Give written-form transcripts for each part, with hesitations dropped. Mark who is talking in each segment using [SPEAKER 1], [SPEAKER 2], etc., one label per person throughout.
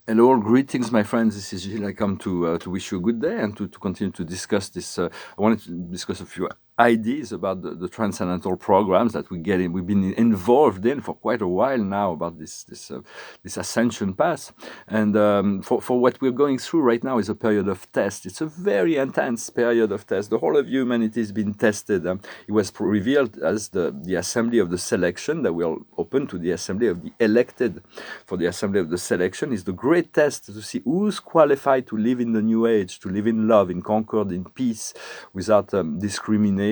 [SPEAKER 1] Hello, greetings, my friends. This is Gilles. I come to wish you a good day and to continue to discuss this. I wanted to discuss a few ideas about the transcendental programs that we've been involved in for quite a while now about this ascension path. And for what we're going through right now is a period of test. It's a very intense period of test. The whole of humanity has been tested. It was revealed as the assembly of the selection that will open to the assembly of the elected. For the assembly of the selection is the great test to see who's qualified to live in the new age, to live in love, in concord, in peace, without discrimination,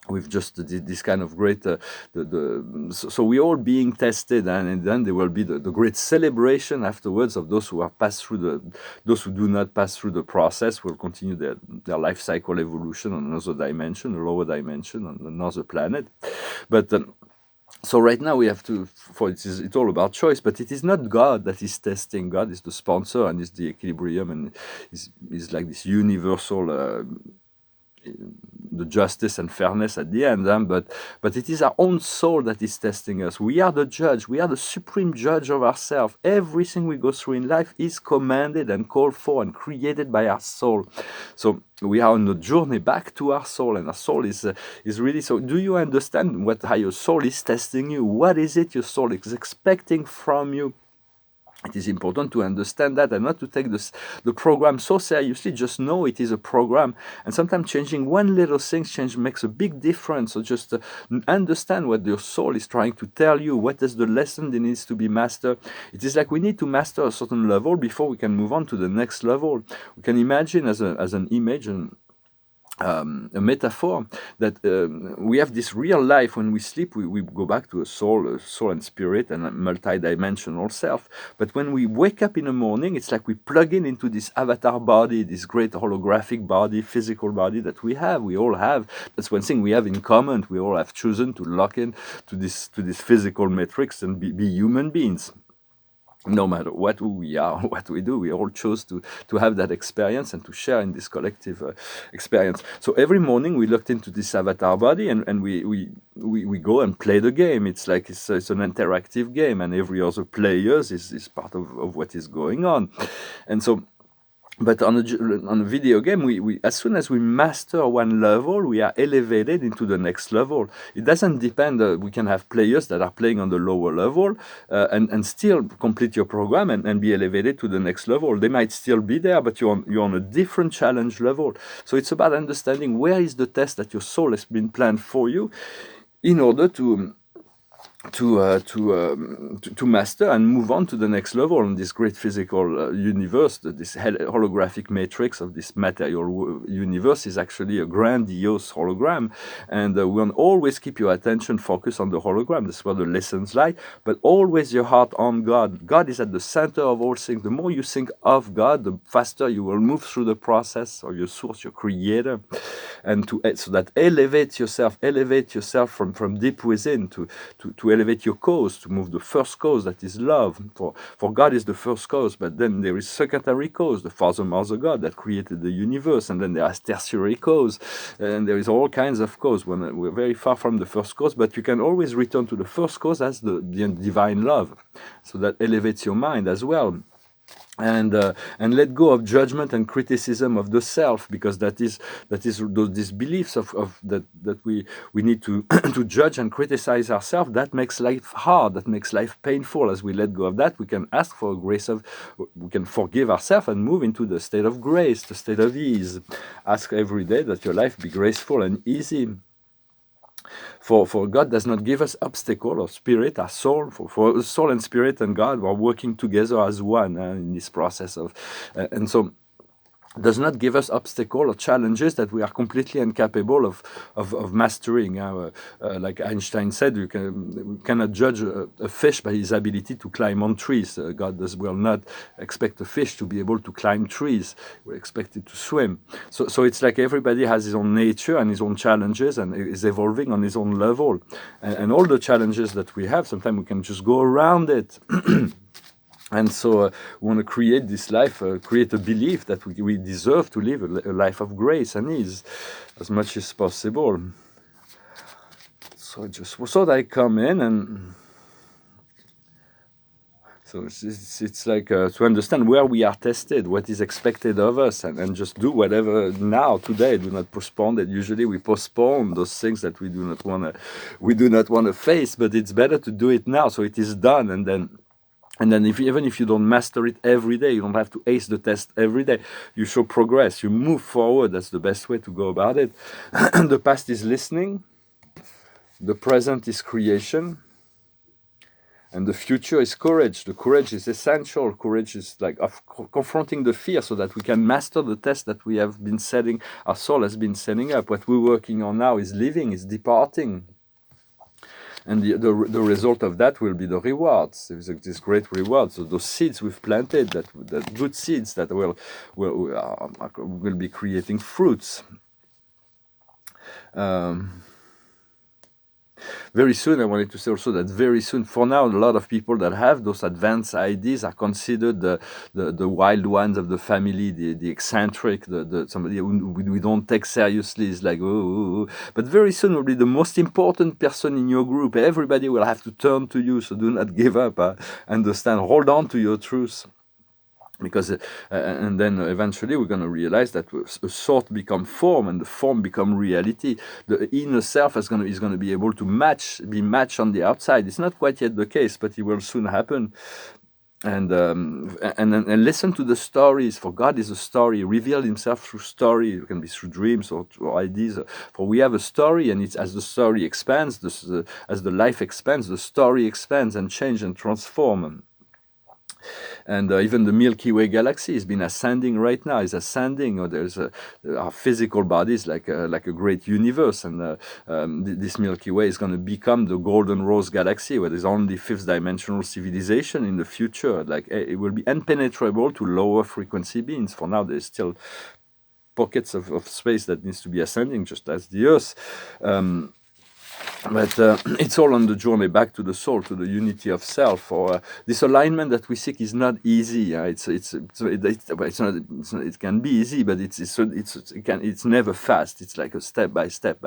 [SPEAKER 1] with just this kind of great so we're all being tested, and then there will be the great celebration afterwards of those who have passed through those who do not pass through the process will continue their life cycle evolution on another dimension, a lower dimension, on another planet. But so right now we have to, it's all about choice, but it is not God that is testing. God is the sponsor and is the equilibrium, and is like this universal the justice and fairness at the end, but it is our own soul that is testing us. We are the judge. We are the supreme judge of ourselves. Everything we go through in life is commanded and called for and created by our soul. So we are on a journey back to our soul, and our soul is really. So, do you understand how your soul is testing you? What is it your soul is expecting from you? It is important to understand that and not to take the program so seriously. Just know it is a program, and sometimes changing one little thing makes a big difference. So just understand what your soul is trying to tell you. What is the lesson that needs to be mastered? It is like we need to master a certain level before we can move on to the next level. We can imagine as an image and a metaphor that we have this real life. When we sleep, we go back to a soul and spirit and a multi-dimensional self. But when we wake up in the morning, it's like we plug into this avatar body, this great holographic body, physical body that we all have. That's one thing we have in common. We all have chosen to lock in to this physical matrix and be human beings. No matter what we are, what we do, we all chose to have that experience and to share in this collective experience. So every morning we looked into this avatar body, and we go and play the game. It's like it's an interactive game, and every other players is part of what is going on. And so, but on a video game, we as soon as we master one level, we are elevated into the next level. It doesn't depend. We can have players that are playing on the lower level and still complete your program and be elevated to the next level. They might still be there, but you're on a different challenge level. So it's about understanding where is the test that your soul has been planned for you, in order to master and move on to the next level in this great physical universe. This holographic matrix of this material universe is actually a grandiose hologram, and we will always keep your attention focused on the hologram. That's where the lessons lie, but always your heart on God. God is at the center of all things. The more you think of God, the faster you will move through the process of your source, your creator, and so that elevate yourself from deep within to elevate your cause, to move the first cause, that is love. For God is the first cause, but then there is secondary cause, the Father, Mother, God that created the universe, and then there is tertiary cause, and there is all kinds of cause. When we're very far from the first cause, but you can always return to the first cause as the divine love, so that elevates your mind as well. And let go of judgment and criticism of the self, because that is these beliefs of that we need to to judge and criticize ourselves. That makes life hard, that makes life painful. As we let go of that, we can ask for grace we can forgive ourselves and move into the state of grace, the state of ease. Ask every day that your life be graceful and easy. For God does not give us obstacle, or spirit, our soul. For soul and spirit and God are working together as one in this process of, and so does not give us obstacles or challenges that we are completely incapable of mastering. Like Einstein said, we cannot judge a fish by his ability to climb on trees. God will not expect a fish to be able to climb trees. We expect it to swim. So it's like everybody has his own nature and his own challenges, and is evolving on his own level. And all the challenges that we have, sometimes we can just go around it. And so we want to create this life, create a belief that we deserve to live a life of grace and ease as much as possible. So I just thought I come in and So it's like to understand where we are tested, what is expected of us, and just do whatever now, today. Do not postpone it. Usually we postpone those things that we do not want to face, but it's better to do it now, so it is done, and then even if you don't master it every day, you don't have to ace the test every day. You show progress, you move forward. That's the best way to go about it. The past is listening, the present is creation, and the future is courage. The courage is essential. Courage is like confronting the fear so that we can master the test that we have been setting, our soul has been setting up. What we're working on now is living, is departing. And the result of that will be the rewards. There's this great reward. So those seeds we've planted, that good seeds that will be creating fruits. Very soon, I wanted to say also that very soon, for now, a lot of people that have those advanced ideas are considered the wild ones of the family, the eccentric, somebody who we don't take seriously. Is like, oh. But very soon will be the most important person in your group. Everybody will have to turn to you, so do not give up. Understand, hold on to your truth. Because and then eventually we're going to realize that a thought become form and the form become reality. The inner self is going to be able to be matched on the outside. It's not quite yet the case, but it will soon happen. And listen to the stories. For God is a story. Reveal Himself through story. It can be through dreams or ideas. For we have a story, and it's as the story expands, as the life expands, the story expands and change and transform. And even the Milky Way galaxy has been ascending right now. It's ascending. Or there's our physical bodies like a great universe, and this Milky Way is going to become the Golden Rose galaxy, where there's only fifth dimensional civilization in the future. Like it will be impenetrable to lower frequency beings. For now, there's still pockets of space that needs to be ascending, just as the Earth. But it's all on the journey back to the soul, to the unity of self. Or this alignment that we seek is not easy. It can be easy, but it's never fast. It's like a step by step.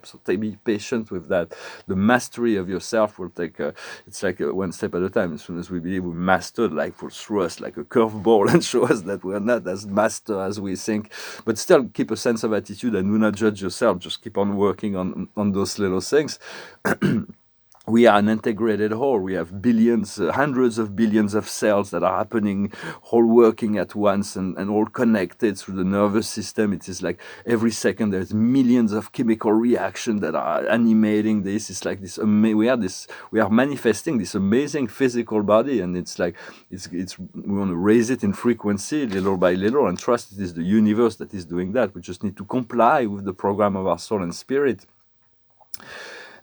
[SPEAKER 1] So be patient with that. The mastery of yourself will take. It's like one step at a time. As soon as we believe we mastered, life will throw us like a curveball and show us that we're not as master as we think. But still, keep a sense of attitude and do not judge yourself. Just keep on working on those little things. We are an integrated whole. We have billions, hundreds of billions of cells that are happening, all working at once and all connected through the nervous system. It is like every second there's millions of chemical reactions that are animating this. It's like this. We are manifesting this amazing physical body, and it's like we want to raise it in frequency little by little, and trust it is the universe that is doing that. We just need to comply with the program of our soul and spirit.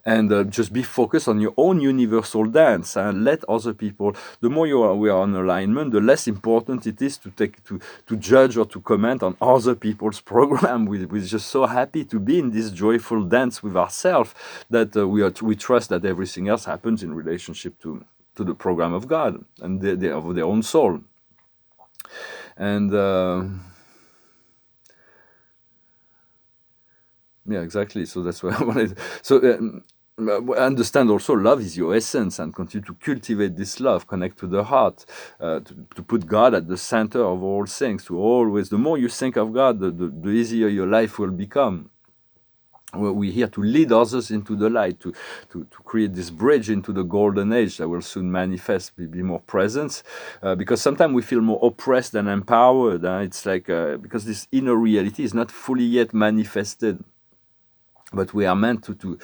[SPEAKER 1] And just be focused on your own universal dance, and let other people. The more we are on alignment, the less important it is to judge or to comment on other people's program. We're just so happy to be in this joyful dance with ourselves that we trust that everything else happens in relationship to the program of God and of their own soul. And yeah, exactly. So that's what I wanted. So. Understand also love is your essence, and continue to cultivate this love, connect to the heart, to put God at the center of all things, to always, the more you think of God, the easier your life will become. We're here to lead others into the light, to create this bridge into the golden age that will soon manifest, be more presence, because sometimes we feel more oppressed than empowered. It's like, because this inner reality is not fully yet manifested. But we are meant to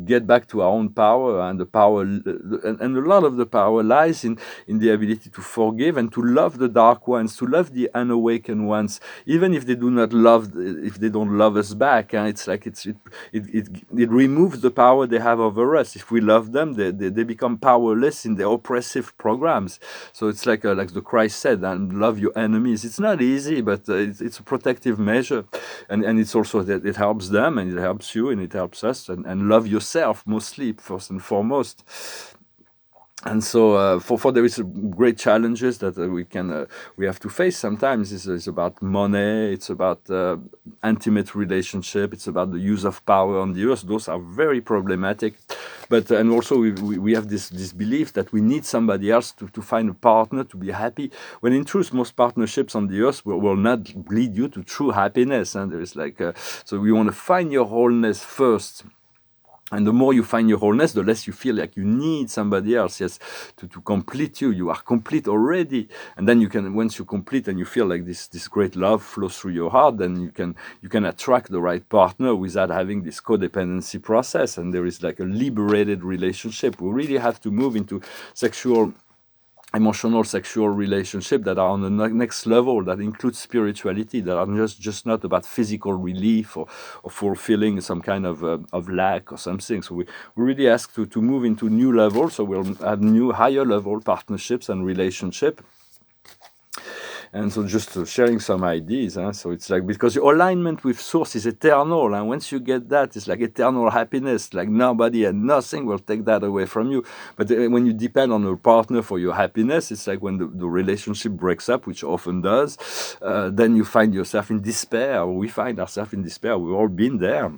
[SPEAKER 1] get back to our own power, and the power, and a lot of the power lies in the ability to forgive and to love the dark ones, to love the unawakened ones, even if they don't love us back. It's like it removes the power they have over us. If we love them, they become powerless in their oppressive programs. So it's like the Christ said, and love your enemies. It's not easy, but it's a protective measure, and it's also that it helps them and it helps you and it helps us, and love yourself mostly, first and foremost. And so for there is great challenges that we have to face sometimes. It's about money, it's about intimate relationship, it's about the use of power on the earth. Those are very problematic. But and also we have this belief that we need somebody else to find a partner to be happy, when in truth most partnerships on the earth will not lead you to true happiness. And there is like so we want to find your wholeness first. And the more you find your wholeness, the less you feel like you need somebody else, yes, to complete you. You are complete already. And then you can, once you complete and you feel like this great love flows through your heart, then you can attract the right partner without having this codependency process. And there is like a liberated relationship. We really have to move into emotional sexual relationship that are on the next level, that includes spirituality, that are just not about physical relief or fulfilling some kind of lack or something. So we really ask to move into new levels, so we'll have new higher level partnerships and relationship. And so just sharing some ideas. So it's like, because your alignment with source is eternal. And once you get that, it's like eternal happiness. Like nobody and nothing will take that away from you. But when you depend on a partner for your happiness, it's like when the relationship breaks up, which often does, then you find yourself in despair. Or we find ourselves in despair. We've all been there.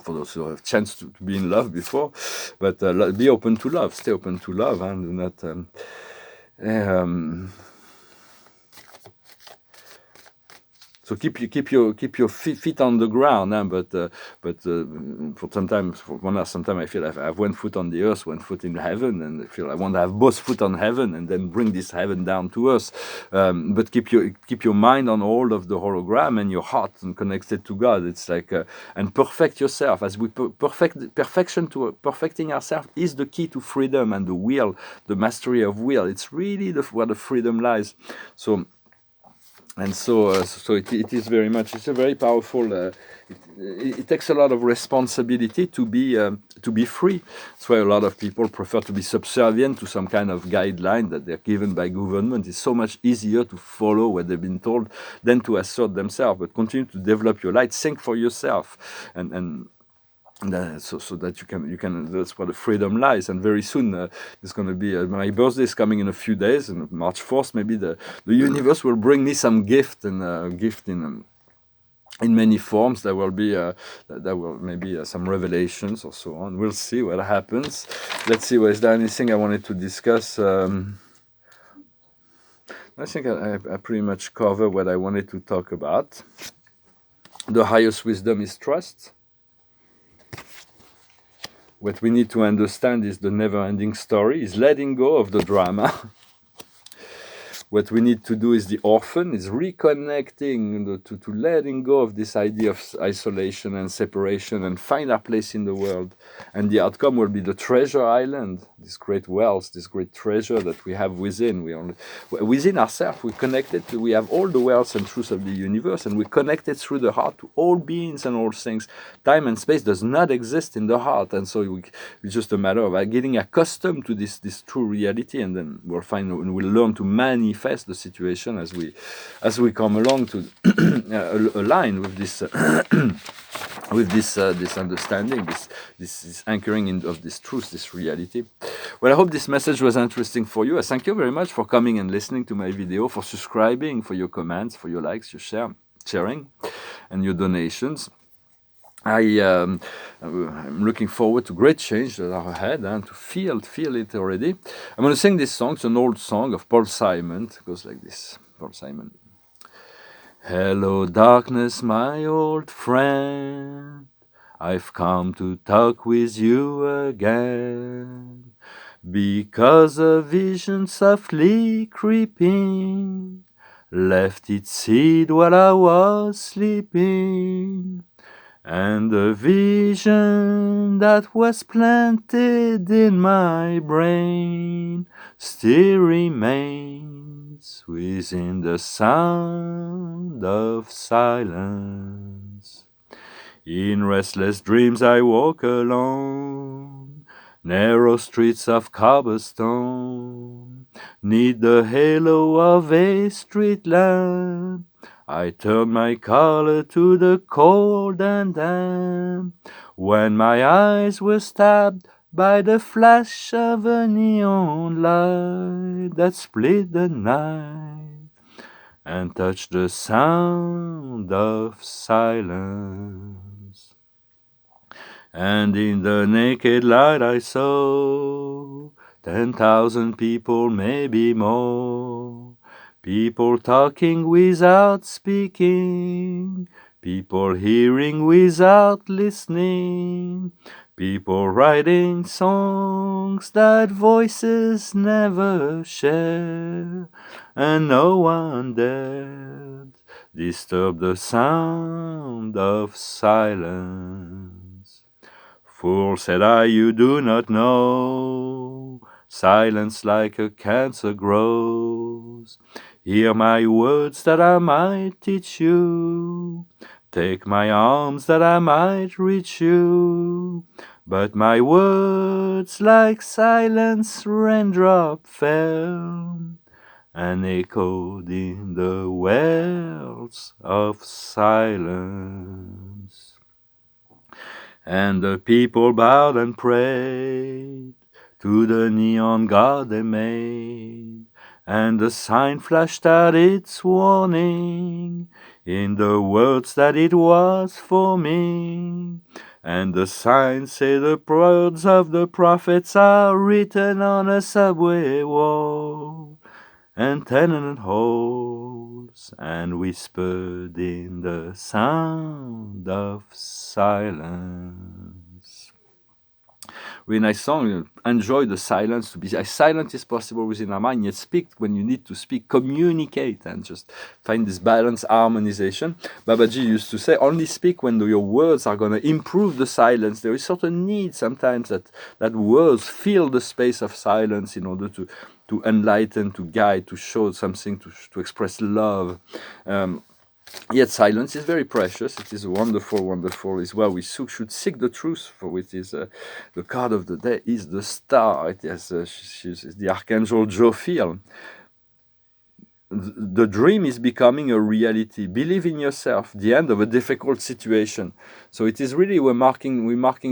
[SPEAKER 1] For those who have chance to be in love before. But be open to love. Stay open to love. Do not... So keep your feet on the ground, but for sometimes I feel I have one foot on the earth, one foot in heaven, and I feel I want to have both foot on heaven and then bring this heaven down to us. But keep your mind on all of the hologram and your heart and connected to God. It's like and perfect yourself as we perfecting ourselves is the key to freedom and the will, the mastery of will. It's really where the freedom lies. So it is very much. It's a very powerful. It takes a lot of responsibility to be free. That's why a lot of people prefer to be subservient to some kind of guideline that they're given by government. It's so much easier to follow what they've been told than to assert themselves. But continue to develop your light. Think for yourself, and so that you can. That's where the freedom lies. And very soon there's going to be my birthday is coming in a few days, and March 4th maybe the universe will bring me some gift, and gift in many forms. There will be maybe some revelations or so on. We'll see what happens. Let's see. Is there anything I wanted to discuss? I think I pretty much cover what I wanted to talk about. The highest wisdom is trust. What we need to understand is the never-ending story, is letting go of the drama. What we need to do is the orphan, is reconnecting, to letting go of this idea of isolation and separation and find our place in the world. And the outcome will be the treasure island, this great wealth, this great treasure that we have within. Within ourselves, we're connected to, we have all the wealth and truth of the universe, and we're connected through the heart to all beings and all things. Time and space does not exist in the heart, and so it's just a matter of getting accustomed to this true reality, and then we'll learn to manifest the situation as we come along to align with this this understanding, this anchoring of this truth, this reality. Well, I hope this message was interesting for you. I thank you very much for coming and listening to my video, for subscribing, for your comments, for your likes, your sharing, and your donations. I'm looking forward to great change that are ahead, and to feel it already. I'm going to sing this song. It's an old song of Paul Simon. It goes like this. Paul Simon. Hello, darkness, my old friend. I've come to talk with you again, because a vision softly creeping left its seed while I was sleeping. And the vision that was planted in my brain still remains within the sound of silence. In restless dreams I walk alone, narrow streets of cobblestone, 'neath the halo of a street lamp. I turn my collar to the cold and damp. When my eyes were stabbed by the flash of a neon light that split the night and touched the sound of silence. And in the naked light I saw 10,000 people, maybe more. People talking without speaking, people hearing without listening, people writing songs that voices never share, and no one dared disturb the sound of silence. Fool, said I, you do not know, silence like a cancer grows. Hear my words that I might teach you, take my arms that I might reach you. But my words like silence raindrop fell and echoed in the wells of silence. And the people bowed and prayed to the neon god they made, and the sign flashed out its warning in the words that it was for me. And the sign said the words of the prophets are written on a subway wall and tenement halls, and whispered in the sound of silence. Really nice song. Enjoy the silence. To be as silent as possible within our mind, yet speak when you need to speak. Communicate and just find this balance, harmonization. Babaji used to say, only speak when your words are going to improve the silence. There is sort of need sometimes that words fill the space of silence in order to enlighten, to guide, to show something, to express love. Yet silence is very precious. It is wonderful, wonderful as well. We should seek the truth, for which is the card of the day is the star. It is the Archangel Jophiel. The dream is becoming a reality. Believe in yourself, the end of a difficult situation. So it is really we're marking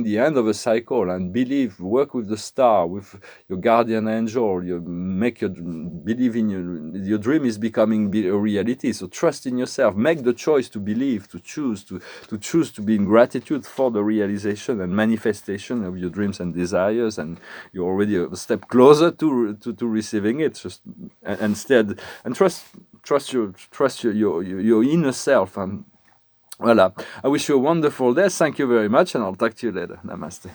[SPEAKER 1] the end of a cycle, and believe, work with the star, with your guardian angel. You believe in your dream is becoming a reality. So trust in yourself. Make the choice to believe, to choose to be in gratitude for the realization and manifestation of your dreams and desires, and you're already a step closer to receiving it. Just instead and trust your inner self. And voilà. I wish you a wonderful day. Thank you very much, and I'll talk to you later. Namaste.